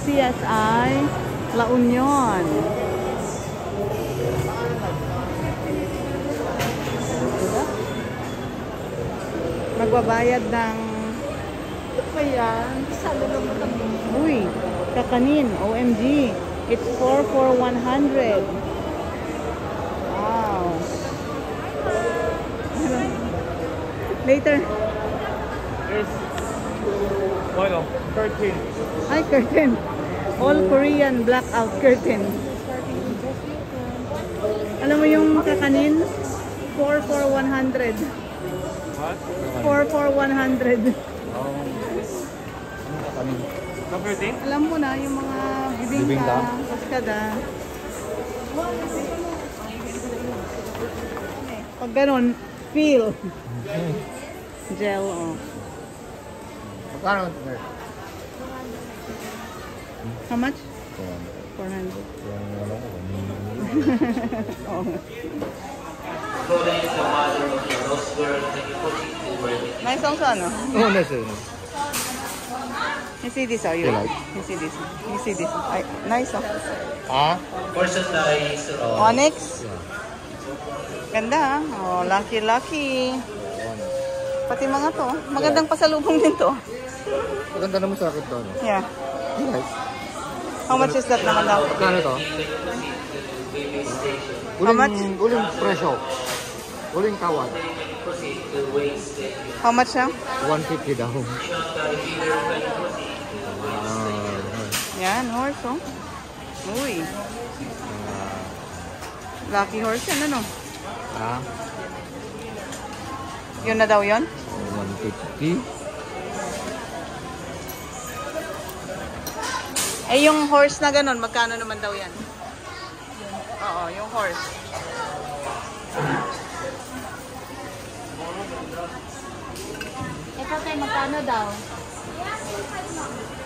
CSI La Union. Magbabayad ng uy, kakanin, OMG. It's 4 for 100. Wow. Later. There's oil, curtain. Ay, curtain. All Korean blackout curtain. Alam mo yung kakanin? 4 for 100. What? 4 for 100. Curtain? Alam mo na yung mga bibingka, kaskada. Pag ganon, feel. Gel, oh. Magkano? How much? 400. Oh. Nice song sa ano? Oh, nice. You see this, are you? You like? You see this? You see this? Ay, nice, oh. Ah? Onyx? Ganda, oh. Lucky, lucky. Pati mga to. Magandang pasalubong din to. Maganda naman sa akin to, no? Yeah. Nice. How much is that naman daw? Magkano to? How much? Uling presyo. Uling tawad. How much siya? 150 daw. Yan, horse, oh. Uy. Lucky horse yan, ano? Ah? Yun na daw yun? 150. Eh, yung horse na ganun, magkano naman daw yan? Oo, yung horse. Ito tayo magkano daw?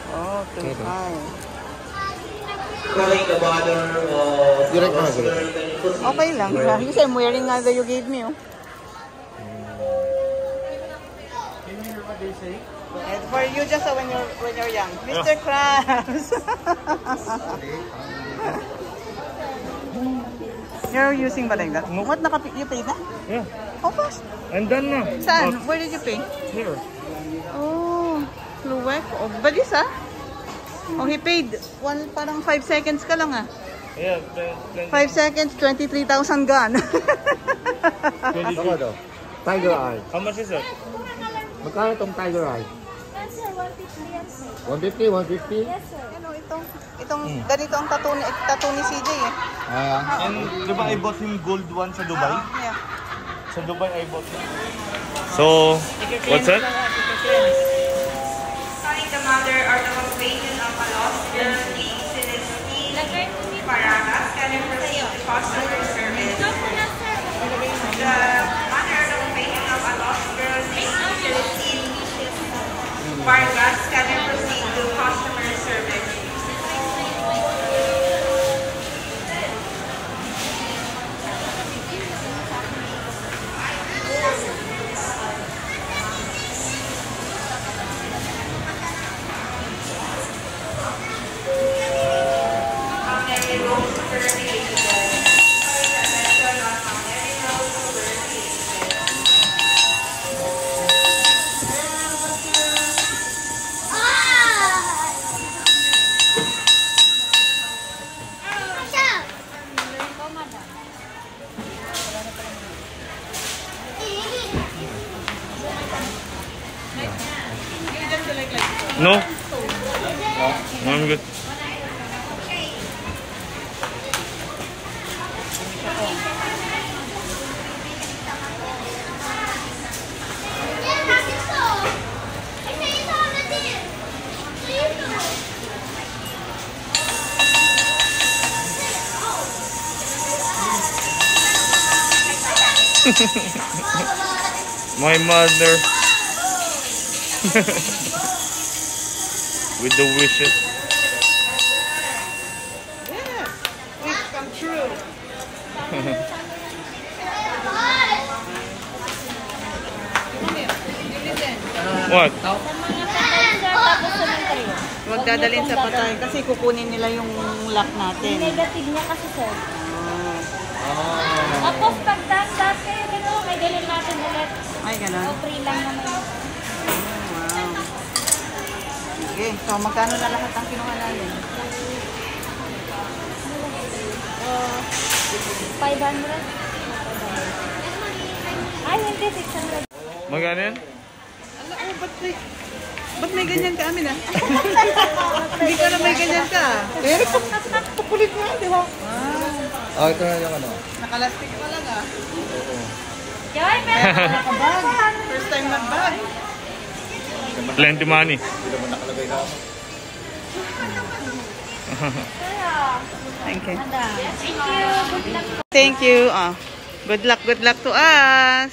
Oh, 25. Direct na, direct. Okay lang. Kasi I'm wearing nga that you gave me, oh. And for you just when you're young. Mr. Krabs. You're using ba like that? What, you paid na? Yeah. How fast? I'm done na. Saan? Where did you pay? Here. Oh, Luwek. Oh, balis ah. Oh, he paid. Parang 5 seconds ka lang ah. Yeah. 5 seconds, 23,000 gone. Ako daw. Tiger Eye. How much is it? Magkano itong Tiger Eye? Yes, sir. 150 yan, sir. 150? 150? Yes, sir. Ano, itong ganito ang tattoo ni CJ eh. Ah. And di ba I bought him gold one sa Dubai? Yeah. Sa Dubai I bought him. So, what's that? Calling the mother or the companion of a lost girl named Celestine Paragas, can you proceed to customer service? The mother or the companion of a lost girl named Celestine Paragas, can you proceed to customer service? No? No, I'm good. My mother. With the wishes. Yes, wish come true. What? Sa mga kapatid, sir, tapos sa mga kayo. Huwag dadalhin sa patay kasi kukunin nila yung lock Yung natin. negative niya kasi, sir. Ah. Tapos pag dandas kayo, gano'n, may dalhin natin ulit. Ay, ganun. O free lang naman. Wow. Sige, so magkano na lahat ang kinuha natin? 500. Ay, hindi, 600. Magkano yan? Ala, oh, ba't may ganyan ka amin ah? Hindi ka na may ganyan ka. Eh, pakulit nga, di ba? Oh, ito na yung ano. Nakalastik pa lang ah. Joy, meron ka na Bag. First time nag-bag. Plenty money. Hindi naman nakalagay na ako. Thank you. Thank you. Good luck. Thank you. Ah, good luck to us.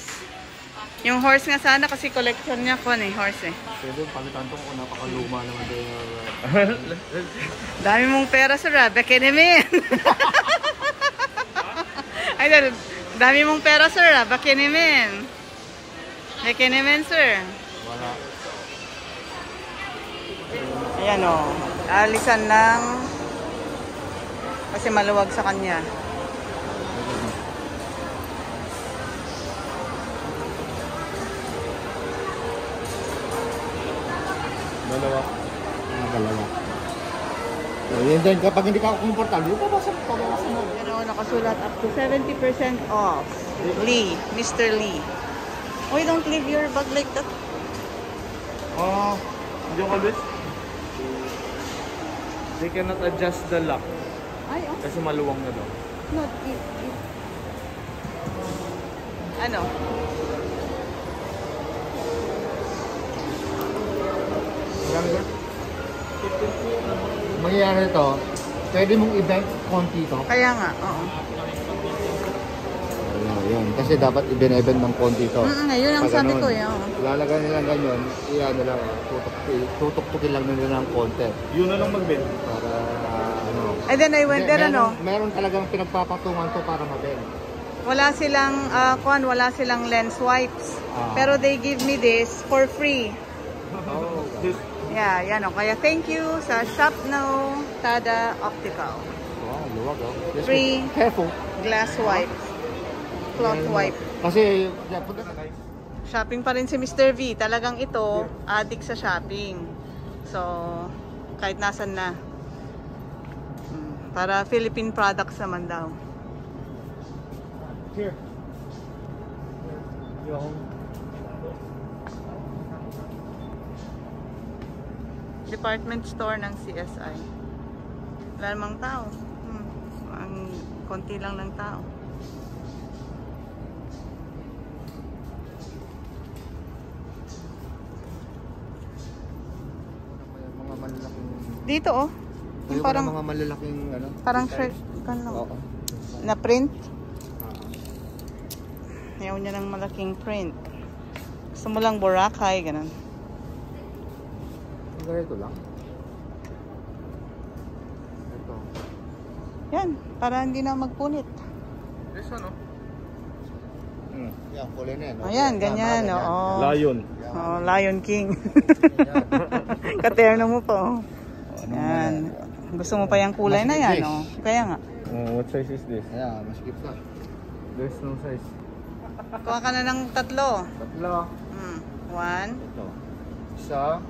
Yung horse nga sana kasi collection niya ko horse eh. Pwede palitan to kung napakaluma naman din. Dami mong pera sir ah. Bakinimin. Ay, dami mong pera sir ah. Bakinimin. Bakinimin sir. Wala. Ayan o. Alisan ng kasi maluwag sa kanya. Dalawa. Dalawa. So, yun din, kapag hindi ka komportable, pabasan mo. Pero nakasulat up to 70% off. Lee. Mr. Lee. Oh, don't leave your bag like that. Hindi ko alis. They cannot adjust the lock. Ay, oh. Kasi maluwang na daw. Not ano? Mangyayari ito, pwede mong i-bend konti ito. Kaya nga, oo. Yun. Kasi dapat i-bend ng konti ito. Yun ang Pag sabi ganun, ko eh. Oo. Ilalagay nila ganyan, iyan nila, tutok-tukin lang nila ng konti. Yun na lang mag-bend. Para ano. And then I went there, ano? Meron talagang pinagpapatungan to para ma-bend. Wala silang lens wipes. Pero they give me this for free. Oh. Yeah, yan o. Kaya thank you sa Shop No Tada Optical. Wow, luwag oh. Just Free. be careful. Glass wipes. Cloth wipe. Kasi, Shopping pa rin si Mr. V. Talagang ito, addict sa shopping. So, kahit nasan na. Para Philippine products naman daw. here. Department store ng CSI. Wala namang tao. Ang konti lang ng tao. Mga malalaking... Dito oh. Yung parang mga malalaking ano? parang shirt kan lang. Oo. Na print. Ayaw niya ng malaking print. Gusto mo lang Boracay, ganun. Ganito lang. Ito. Yan, para hindi na magpunit. This one, Yan, kulay na yan. Ayan, ganyan. Oo. Lion. Oh, Lion King. Katerno mo pa. Oh. Yan. Gusto mo pa yung kulay na yan, oh. Kaya nga. What size is this? Ayan, maskip ka. There's no size. Kuha ka na ng tatlo. Tatlo. One. Ito. Isa.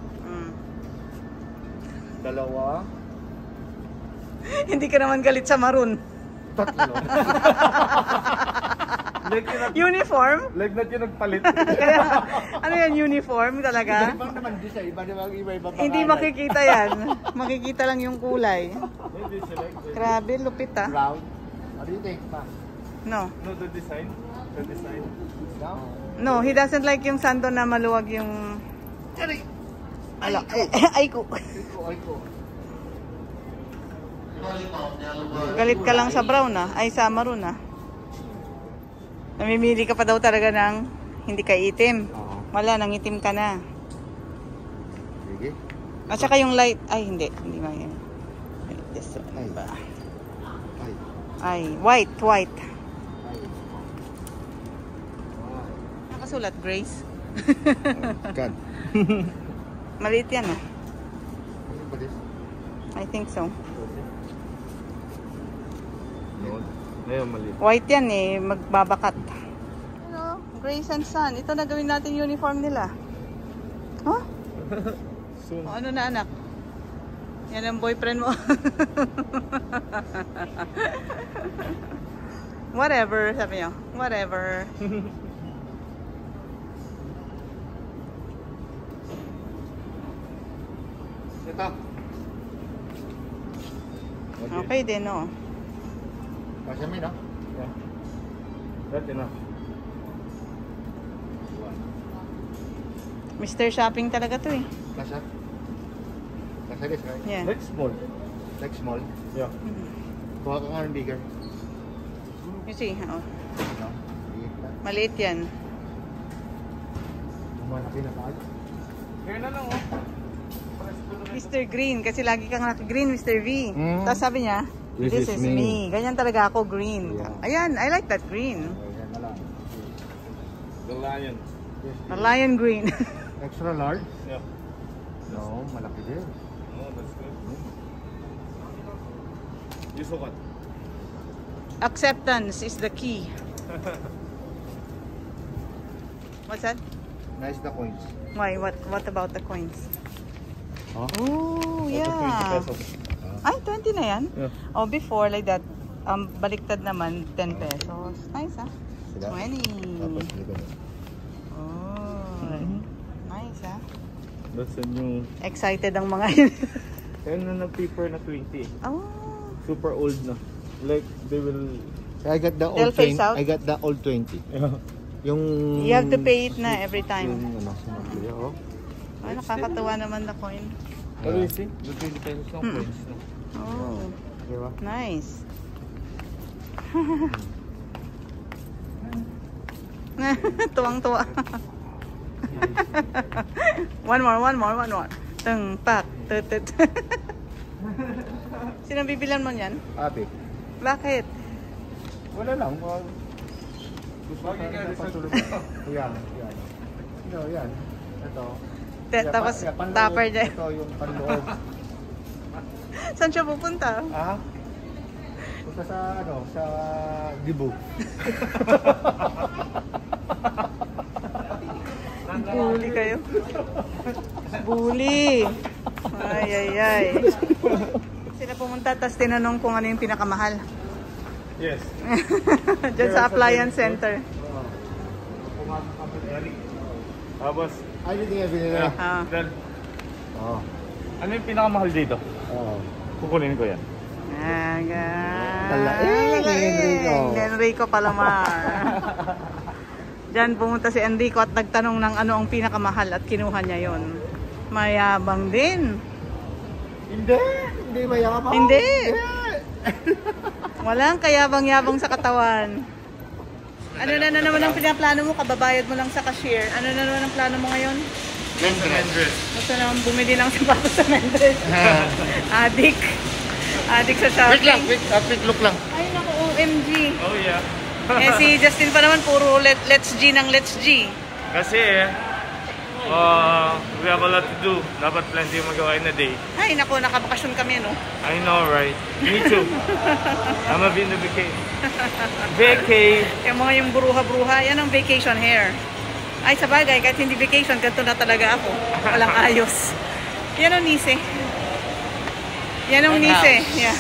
Dalawa. Hindi ka naman galit sa maroon. Tatlo. Uniform? Like na yung nagpalit. Kaya, ano yan, uniform talaga? Iba naman design. Iba-iba Hindi makikita yan. Makikita lang yung kulay. Grabe, lupit ah. Brown. What do you think, pa? No. No, the design. The design. No, he doesn't like yung sando na maluwag yung... Ala, ay ko. Galit ka lang sa brown ah. Ay, sa maroon ah. Namimili ka pa daw talaga ng hindi ka itim. Wala, nangitim ka na. Sige. At saka yung light, ay hindi. Hindi ba yan? This one ba? Ay, white. Nakasulat, Grace. God. Maliit yan ah. ba this? I think so. Noon. Ngayon, mali. White yan eh, magbabakat. Ano? Grace and Sun. Ito na gawin natin uniform nila. Huh? Soon. O, ano na anak? Yan ang boyfriend mo. Whatever, sabi niyo. Whatever. Ito. Okay din, no? Kasya mo no? Yeah. That's enough. Mr. Shopping talaga to eh. Kasya? Kasya this, right? Yeah. Like small. Like small. Yeah. Kuha ka nga ng bigger. You see, oh. No? Liit na. Maliit yan. Malaki na tayo. Here na lang, oh. Mr. Green, kasi lagi kang naka-green, Mr. V. Mm. Tapos sabi niya, this is me. Ganyan talaga ako, green. Yeah. Ayan, I like that green. Ayan na lang. The lion. A lion green. Extra large? Yeah. No, malaki din. Oh, that's good. You sukat. Acceptance is the key. What's that? Nice the coins. Why? What about the coins? Huh? Oh, yeah. 20 pesos. Ay, 20 na yan? Yeah. Oh, before, like that, baliktad naman, 10 pesos. Nice, ah. Sila? 20. Tapos dito na. Oh, nice, ah. That's a new... Excited ang mga yun. Kaya na nag-paper na 20. Oh. Super old na. Like, they will... I got the They'll old phase 20. out? I got the old 20. Yeah. Yung... You have to pay it na every time. Yung ano, sinabili, oh. Ay, nakakatuwa naman na coin. What do you see? The 20 pesos ng coins. No? Oh, Di ba? nice. Tuwang-tuwa. one more. Tung, pak, tutut. Sino bibilan mo niyan? Ate. Bakit? Wala lang. Gusto ko na pasulog. Yan. No, yan. Ito. Tapos, panloob. topper dyan. Ito yung panloob. Saan siya pupunta? Ah? Punta sa ano, sa Dibu. Bully kayo. Bully. Ay. Sila pumunta, tapos tinanong kung ano yung pinakamahal. Yes. Diyan sa appliance center. Tapos, Ay, hindi nga binila. Ah. then, Oo. ano yung pinakamahal dito? Oo. Kukunin ko yan. Enrico Palomar. Diyan pumunta si Enrico at nagtanong ng ano ang pinakamahal at kinuha niya yon. Mayabang din. Hindi mayabang. Hindi. Walang kayabang-yabang sa katawan. Ano na naman ang pinaplano mo? Kababayad mo lang sa cashier. Ano na naman ang plano mo ngayon? Mendres. Gusto naman bumili ng sapatos sa Mendres. Adik sa shopping. Quick look lang. Ay naku, OMG. Oh yeah. Eh si Justin pa naman puro Let's G ng Let's G. Kasi, we have a lot to do. Dapat plenty yung magawa in a day. Ay naku, nakabakasyon kami no. I know, right? Me too. I'm a bit in the vacay. Yung mga yung bruha-bruha, yan ang vacation hair. Ay sa bagay, kahit hindi vacation, ganito na talaga ako. Walang ayos. Yan ang nise. Yan ang nise. Yeah.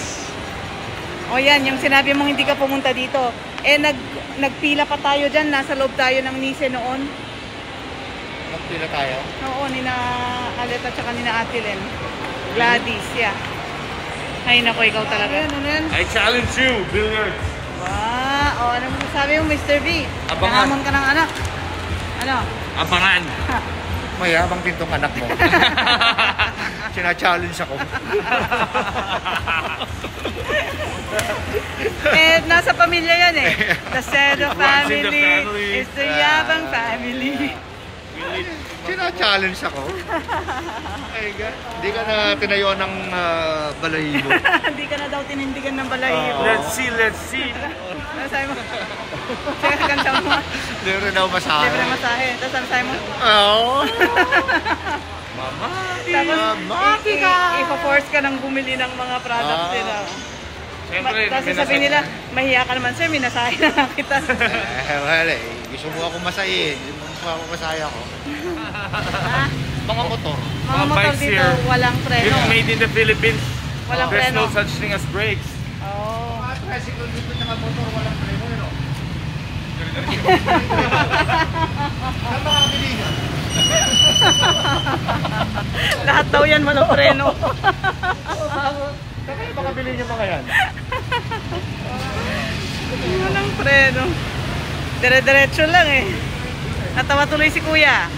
O yan, yung sinabi mong hindi ka pumunta dito. Eh, nagpila pa tayo dyan. Nasa loob tayo ng nise noon. Nagpila tayo. Oo, nina Alet at saka nina Atilen. Gladys, yeah. Ay, naku, ikaw talaga. Ano yan? I challenge you, billiards. Wow, ano mo sabi mo, Mr. V? Abangan. Nahamon ka ng anak. Ano? Abangan. Mayabang din tong anak mo. Sina-challenge ako. Eh, nasa pamilya yan eh. The Cedo Runs in the family family. is the Yabang family. Sina-challenge ako. Ay, hindi ka na tinayuan ng balahibo. Hindi ka na daw tinindigan ng balahibo. Let's see. Ano sabi mo? Sige, kanta mo. Hindi rin ako masahe. Libre masahe. Tapos ano sabi mo? Oo. Tapos, Mamaki ka! force ka nang bumili ng mga products nila. Siyempre, Kasi sabi nila, mahiya ka naman sir, minasahe na lang kita. Wala eh. Gusto mo ako masahin. Hindi mo ako masaya ko. Mga motor. Mga motor bikes dito, here. walang preno. It's made in the Philippines. Walang There's preno. no such thing as brakes. Oh. Mga tricycle dito ng motor, walang preno yun o. Saan ba kakabili niya? Lahat daw yan walang preno. Saan kayo makabili niya mga yan? Walang preno. Dire-diretso lang eh. Natawa tuloy si kuya.